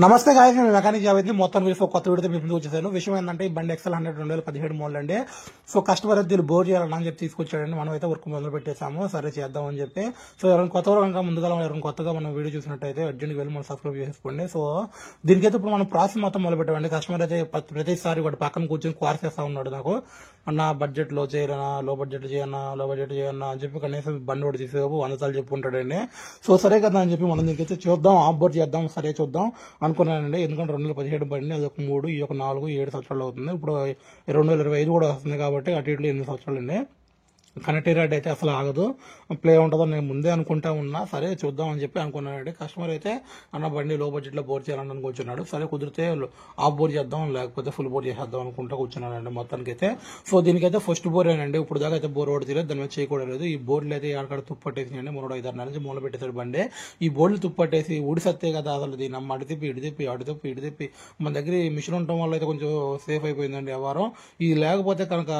నమస్తే గాయస్, నేను మెకానిక్ జావేద్ని మొత్తం వీడియో కొత్త వీడియోతో మీ ముందుకు వచ్చేసాను. విషయం ఏంటంటే ఈ బండి XL 100 2017 మోడల్ అండి. సో కస్టమర్ అయితే దీన్ని బోర్ చేయాలని అని చెప్పి తీసుకొచ్చాడండి. మనం అయితే వర్క్ మొదలు పెట్టేసాము, సరే చేద్దాం అని చెప్పి. సో ఎవరైనా కొత్త ఇంకా ముందుగా ఎవరైనా కొత్తగా మనం వీడియో చూసినట్టయితే అర్జెంట్గా వెళ్ళి మనం సబ్స్క్రైబ్ చేసుకోండి. సో దీనికైతే ఇప్పుడు మనం ప్రాసెస్ మొత్తం మొదలు పెట్టామండి. కస్టమర్ అయితే ప్రతిసారి వాడు పక్కన కూర్చొని క్వార్ చేస్తా ఉన్నాడు, నాకు అన్న బడ్జెట్ లో చేయనా, లో బడ్జెట్ చేయన్నా అని చెప్పి కనీసం బండి ఒకటి తీసేపు 100 సార్లు చెప్పుకుంటాడండి. సో సరే కదా అని చెప్పి మనం దీనికైతే చూద్దాం, ఆఫ్ బోర్డ్ చేద్దాం, సరే చూద్దాం అనుకున్నానండి. ఎందుకంటే 2017 బండి, అది ఒక 3, ఈ ఒక 4, 7 సంవత్సరాలు అవుతుంది. ఇప్పుడు 2025 కూడా వస్తుంది కాబట్టి అటు ఇట్లు 8 సంవత్సరాలు అండి. కనెక్టివిటీ అయితే అసలు ఆగదు, ప్లే ఉంటుందో నేను ముందే అనుకుంటా ఉన్నా. సరే చూద్దాం అని చెప్పి అనుకున్నానండి. కస్టమర్ అయితే అన్న బండి లో బడ్జెట్ లో బోర్ చేయాలని కూర్చున్నాడు. సరే కుదిరితే ఆఫ్ బోర్ చేద్దాం, లేకపోతే ఫుల్ బోర్ చేసేద్దాం అనుకుంటా కూర్చున్నానండి మొత్తానికి అయితే. సో దీనికైతే ఫస్ట్ బోర్ ఏనండి, ఇప్పుడు దాకా అయితే బోర్ ఓడి తీయలేదు, దాని మీద చేయకూడలేదు. ఈ బోర్డులు అయితే ఎక్కడ తుప్పట్టేసినండి, 3-5 నుంచి మూల పెట్టేసాడు బండి. ఈ బోర్డులు తుప్పట్టేసి ఊడిసత్తే కదా అసలు దీని అమ్మ అటు తిప్పి ఇటు తిప్పి మన దగ్గర ఈ మిషన్ ఉండటం వల్ల అయితే కొంచెం సేఫ్ అయిపోయిందండి వ్యవహారం. ఇది లేకపోతే కనుక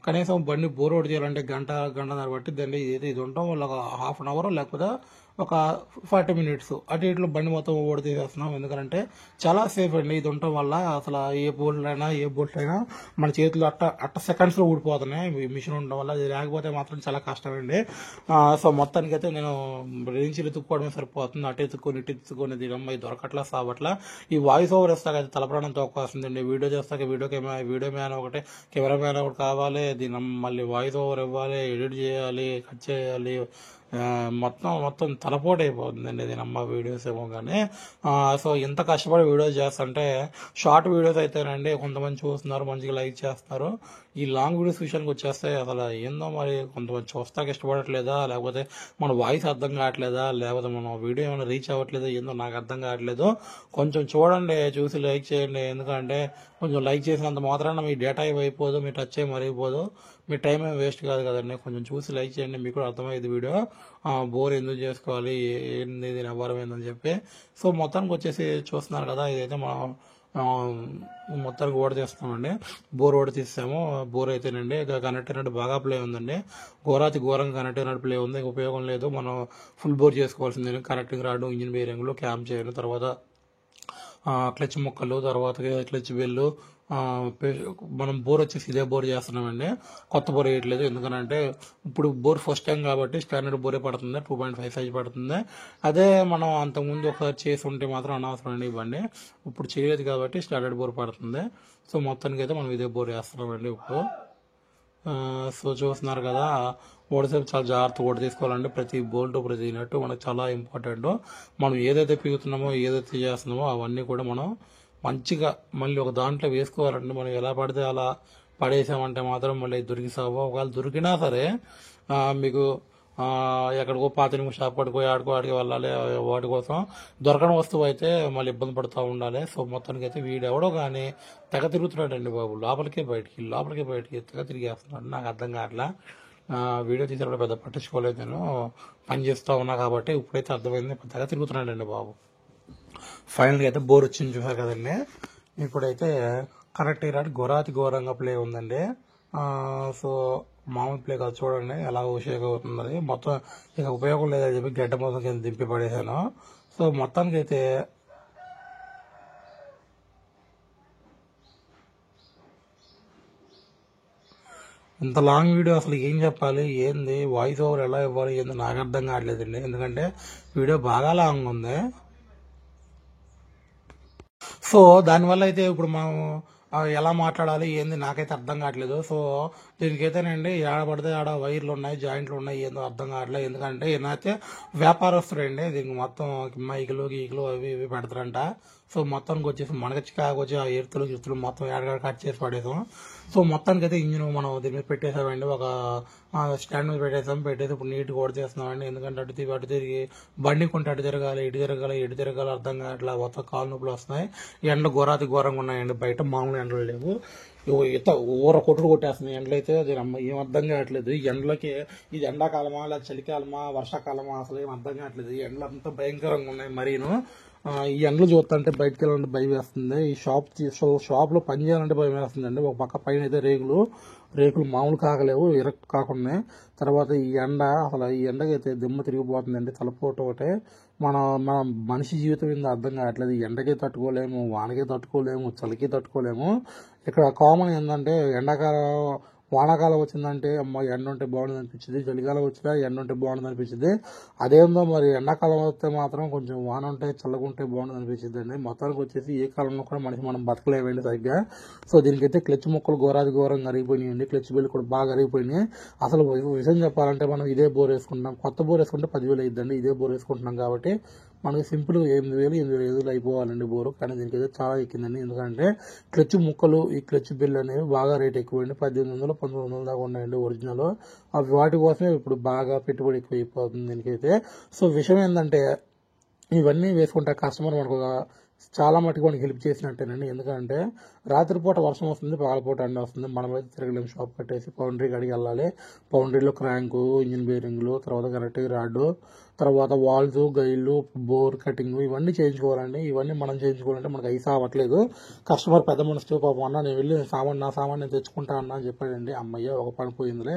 కనీసం బండి బోర్ అవుట్ చేయాలంటే గంటన్నర పట్టిద్దండి. ఇది ఉండటం వల్ల ఒక హాఫ్ అన్ అవర్ లేకపోతే ఒక 40 మినిట్స్ అటు ఇట్లు బండి మొత్తం ఓడి తీసేస్తున్నాం. ఎందుకంటే చాలా సేఫ్ అండి ఇది ఉండటం వల్ల. అసలు ఏ బోల్ట్ అయినా మన చేతులు అట్ట సెకండ్స్ లో ఊడిపోతున్నాయి మిషన్ ఉండడం వల్ల. ఇది లేకపోతే మాత్రం చాలా కష్టం అండి. సో మొత్తానికి అయితే నేను రేంజీలు ఎత్తుక్కోవడమే సరిపోతుంది. అటు ఎత్తుక్కొని ఇటు ఎత్తుకొని దీనమ్మ ఇది దొరకట్లా సావట్లా. ఈ వాయిస్ ఓవర్ ఇస్తాక అయితే తలప్రాణం తోకొస్తుందండి. వీడియో చేస్తాక వీడియో మ్యాన్ ఒకటి, కెమెరా మ్యాన్ ఒకటి కావాలి, దీని మళ్ళీ వాయిస్ ఓవర్ ఇవ్వాలి, ఎడిట్ చేయాలి, కట్ చేయాలి, మొత్తం తలపోటు అయిపోతుందండి ఇది నమ్మ వీడియోస్ ఏమో. కానీ సో ఇంత కష్టపడి వీడియోస్ చేస్తుంటే షార్ట్ వీడియోస్ అయితేనండి కొంతమంది చూస్తున్నారు, మంచిగా లైక్ చేస్తున్నారు. ఈ లాంగ్ వీడియోస్ విషయానికి వచ్చేస్తే అసలు ఏందో మరి కొంతమంది చూస్తాక ఇష్టపడట్లేదా, లేకపోతే మన వాయిస్ అర్థం కావట్లేదా, లేకపోతే మన వీడియో ఏమైనా రీచ్ అవ్వట్లేదా, ఏందో నాకు అర్థం కావట్లేదు. కొంచెం చూడండి, చూసి లైక్ చేయండి. ఎందుకంటే కొంచెం లైక్ చేసినంత మాత్రాన మీ డేటా అయిపోదు, మీ టచ్ ఏమి మరిగిపోదు, మీ టైం ఏమి వేస్ట్ కాదు కదండి. కొంచెం చూసి లైక్ చేయండి, మీకు కూడా అర్థమయ్యేది వీడియో. బోర్ ఎందుకు చేసుకోవాలి, ఏంది దీని వ్యవహారం ఏందని చెప్పి. సో మొత్తానికి వచ్చేసి చూస్తున్నారు కదా, ఇదైతే మనం మొత్తానికి ఓడ తీస్తామండి. బోర్ ఓడ తీసాము. బోర్ అయితేనండి కనెక్ట్ అయినట్టు బాగా ప్లే ఉందండి, ఘోరంగా కనెక్ట్ అయినట్టు ప్లే ఉంది. ఉపయోగం లేదు, మనం ఫుల్ బోర్ చేసుకోవాల్సిందే. కనెక్టింగ్ రాడు, ఇంజిన్ బేరింగ్లు, క్యామ్ చేయను, తర్వాత క్లచ్ ముక్కలు, తర్వాత క్లచ్ బెల్లు. మనం బోర్ వచ్చేసి ఇదే బోర్ చేస్తున్నామండి, కొత్త బోర్ వేయట్లేదు. ఎందుకంటే ఇప్పుడు బోర్ ఫస్ట్ టైం కాబట్టి స్టాండర్డ్ బోరే పడుతుంది, 2.5 సైజ్ పడుతుంది. అదే మనం అంతకుముందు ఒకసారి చేసి ఉంటే మాత్రం అనవసరం అండి ఇవ్వండి. ఇప్పుడు చేయలేదు కాబట్టి స్టాండర్డ్ బోర్ పడుతుంది. సో మొత్తానికి అయితే మనం ఇదే బోర్ వేస్తున్నామండి ఇప్పుడు. సో చూస్తున్నారు కదా, ఓడిసేపు చాలా జాగ్రత్తగా ఓడి తీసుకోవాలంటే ప్రతి బోల్ట్ ప్రతి నట్టు మనకు చాలా ఇంపార్టెంట్. మనం ఏదైతే పీగుతున్నామో ఏదైతే చేస్తున్నామో అవన్నీ కూడా మనం మంచిగా మళ్ళీ ఒక దాంట్లో వేసుకోవాలంటే, మనం ఎలా పడితే అలా పడేసామంటే మాత్రం మళ్ళీ దొరికిసావు. ఒకవేళ దొరికినా సరే మీకు ఎక్కడికో 5 నిమిషాలు షాప్ ఆడికి వెళ్ళాలి. వాటి కోసం దొరకని వస్తువు అయితే మళ్ళీ ఇబ్బంది పడుతూ ఉండాలి. సో మొత్తానికి అయితే వీడెవడో కానీ తెగ తిరుగుతున్నాడండి బాబు, లోపలికే బయటికి తెగ తిరిగేస్తున్నాడు. నాకు అర్థం కావట్లా. వీడియో తీసేటప్పుడు పెద్ద పట్టించుకోలేదు, నేను పని చేస్తూ ఉన్నా కాబట్టి. ఇప్పుడైతే అర్థమైంది, తెగ తిరుగుతున్నాడండి బాబు. ఫైనల్గా అయితే బోర్ వచ్చింది చూసారు కదండి. ఇప్పుడైతే కరెక్ట్ రాడు, ఘోరంగా ప్లే ఉందండి. సో మామూలు ప్లే కాదు, చూడండి ఎలా ఉపయోగం అవుతుంది. మొత్తం ఇక ఉపయోగం లేదని చెప్పి గడ్డ మొత్తం కింద దింపి పడేసాను. సో మొత్తానికి అయితే ఇంత లాంగ్ వీడియో అసలు ఏం చెప్పాలి, ఏంది వాయిస్ ఓవర్ ఎలా ఇవ్వాలి, ఏంది నాకు అర్థం కావట్లేదండి. ఎందుకంటే వీడియో బాగా లాంగ్ ఉంది. సో దానివల్ల అయితే ఇప్పుడు మనం ఎలా మాట్లాడాలి ఏంది నాకైతే అర్థం కావట్లేదు. సో దీనికైతేనండి పడితే ఆడ వైర్లు ఉన్నాయి, జాయింట్లు ఉన్నాయి, ఏందో అర్థం కావట్లేదు. ఎందుకంటే ఈయనైతే వ్యాపారస్తుడండి, దీనికి మొత్తం మైకులు గీకులు అవి ఇవి పెడతారంట. సో మొత్తానికి వచ్చేసి మనకి చికాకు వచ్చి ఆ గిర్తులు మొత్తం ఏడగడ కట్ చేసి పడేసాం. సో మొత్తానికి అయితే ఇంజిన్ మనం దీని మీద పెట్టేసామండి, ఒక స్టాండ్ మీద పెట్టేసి ఇప్పుడు నీట్గా ఓడి చేస్తున్నామండి. ఎందుకంటే అటు తిరిగి బండి కొంటే అటు తిరగాలి, ఇటు తిరగాలి అర్థం కావట్లా. మొత్తం కాలు నొప్పులు వస్తున్నాయి. ఎండ ఘోరంగా ఉన్నాయండి, బయట మామూలు ఎండలు లేవు. ఇంత కొట్టేస్తున్నాయి ఎండలు అయితే. అది ఏం అర్థం కావట్లేదు. ఈ ఎండలకి ఇది ఎండాకాలమా లేదా చలికాలమా వర్షాకాలమా అసలు ఏం అర్థం కావట్లేదు. ఈ ఎండలు అంతా భయంకరంగా ఉన్నాయి మరీను. ఈ ఎండలు చూస్తుంటే బయటకు వెళ్ళాలంటే భయం వేస్తుంది. ఈ షాప్లో పని చేయాలంటే భయం వేస్తుందండి. ఒక పక్క పైన అయితే రేకులు మామూలు కాకలేవు, ఇరక్కు కాకుండా. తర్వాత ఈ ఎండకి అయితే దిమ్మ తిరిగిపోతుందండి. తలపోటు ఒకటే మన మన మనిషి జీవితం ఏందో అర్థం కావట్లేదు. ఈ ఎండకి తట్టుకోలేము, వానకి తట్టుకోలేము, చలికి తట్టుకోలేము. ఇక్కడ కామన్ ఏంటంటే వానాకాలం వచ్చిందంటే అమ్మ ఎండ ఉంటే బాగుంటుంది అనిపించింది, చలికాలం వచ్చినా ఎండ ఉంటే బాగుంటుంది అనిపించింది. అదేందో మరి ఎండాకాలం వస్తే మాత్రం కొంచెం వాన ఉంటే చల్లగా ఉంటే బాగుంటుంది అనిపించింది అండి. మొత్తానికి వచ్చేసి ఏ కాలంలో కూడా మనం బతకలేమండి సరిగ్గా. సో దీనికైతే క్లచ్ ముక్కలు ఘోరంగా అరిగిపోయినాయండి. క్లచ్ బిల్లు కూడా బాగా అరిగిపోయినాయి. అసలు విషయం చెప్పాలంటే మనం ఇదే బోర్ వేసుకుంటాం, కొత్త బోర్ వేసుకుంటే 10,000 అయిద్దండి. ఇదే బోర్ వేసుకుంటున్నాం కాబట్టి మనకి సింపుల్ 8,000 అయిపోవాలండి బోరు. కానీ దీనికైతే చాలా ఎక్కిందండి. ఎందుకంటే క్లచ్ ముక్కలు, ఈ క్లచ్ బిల్ అనేవి బాగా రేట్ ఎక్కువండి. 1,800 1,900 దాకా ఉన్నాయండి ఒరిజినల్. అవి వాటి కోసమే ఇప్పుడు బాగా పెట్టుబడి ఎక్కువ అయిపోతుంది దీనికైతే. సో విషయం ఏంటంటే ఇవన్నీ వేసుకుంటే కస్టమర్ మనకు చాలా మటుకు మనకి హెల్ప్ చేసినట్టేనండి. ఎందుకంటే రాత్రిపూట వర్షం వస్తుంది, పగలపూట ఎండ వస్తుంది. మనమైతే తిరగలేము. షాప్ కట్టేసి పౌండరీ కాడికి వెళ్ళాలి. పౌండరీలో క్రాంకు, ఇంజిన్ బేరింగ్లు, తర్వాత కరెక్ట్గా రాడ్డు, తర్వాత వాల్స్, గైళ్ళు, బోర్ కటింగ్ ఇవన్నీ చేయించుకోవాలండి. ఇవన్నీ మనం చేయించుకోవాలంటే మనకు ఐసా అవ్వట్లేదు. కస్టమర్ పెద్ద మనసు పాపం అన్న నేను వెళ్ళి నా సామాన్ నేను తెచ్చుకుంటా అన్న అని చెప్పాడండి. అమ్మయ్య ఒక పని పోయిందిలే,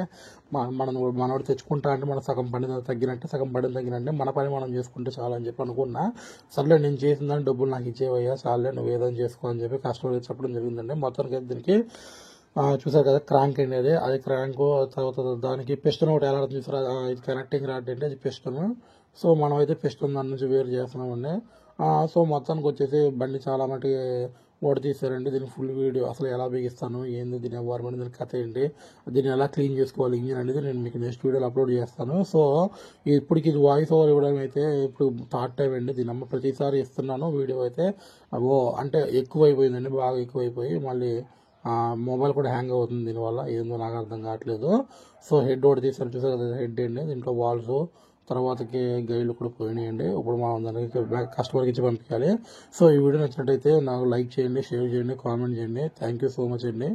మనోడు తెచ్చుకుంటా అంటే మన సగం పని తగ్గినట్టే, సగం పని తగ్గినట్టే. మన పని మనం చేసుకుంటే చాలా అని చెప్పి అనుకున్నా. సర్లే నేను చేసిందని డబ్బులు నాకు ఇచ్చేవయ్యా, చాలే నువ్వు ఏదైనా చేసుకో అని చెప్పి కస్టమర్ చెప్పడం జరిగిందండి. మొత్తానికి దీనికి చూసారు కదా క్రాంక్ అనేది, అది క్రాంక్. తర్వాత దానికి పిస్టన్ ఒకటి ఎలా చూసారు, ఇది కనెక్టింగ్ రాడ్ అంటే అది పిస్టన్. సో మనం అయితే పిస్టన్ దాని నుంచి వేరు చేస్తున్నామండి. సో మొత్తానికి వచ్చేసి బండి చాలా మటుకి ఓడి తీసారండి. దీని ఫుల్ వీడియో అసలు ఎలా బిగిస్తాను, ఏంది దీని ఎన్వైర్మెంట్, దీని కథ ఏంటి, దీన్ని ఎలా క్లీన్ చేసుకోవాలి ఇంజిన్ అనేది నేను మీకు నెక్స్ట్ వీడియోలో అప్లోడ్ చేస్తాను. సో ఇప్పటికి ఇది వాయిస్ ఓవర్ ఇవ్వడం అయితే ఇప్పుడు థర్డ్ టైం అండి. దీని ప్రతిసారి ఇస్తున్నాను వీడియో అయితే. అంటే ఎక్కువైపోయిందండి, బాగా ఎక్కువైపోయి మళ్ళీ మొబైల్ కూడా హ్యాంగ్ అవుతుంది దీనివల్ల. ఏందో నాకు అర్థం కావట్లేదు. సో హెడ్ ఒకటి తీసారు, చూసారు కదా హెడ్ అండి. దీంట్లో వాల్స్, తర్వాతకి గైడ్లు కూడా పోయినాయండి. ఇప్పుడు మనం దానికి కస్టమర్కి ఇచ్చి పంపించాలి. సో ఈ వీడియో నచ్చినట్టయితే నాకు లైక్ చేయండి, షేర్ చేయండి, కామెంట్ చేయండి. థ్యాంక్ యూ సో మచ్ అండి.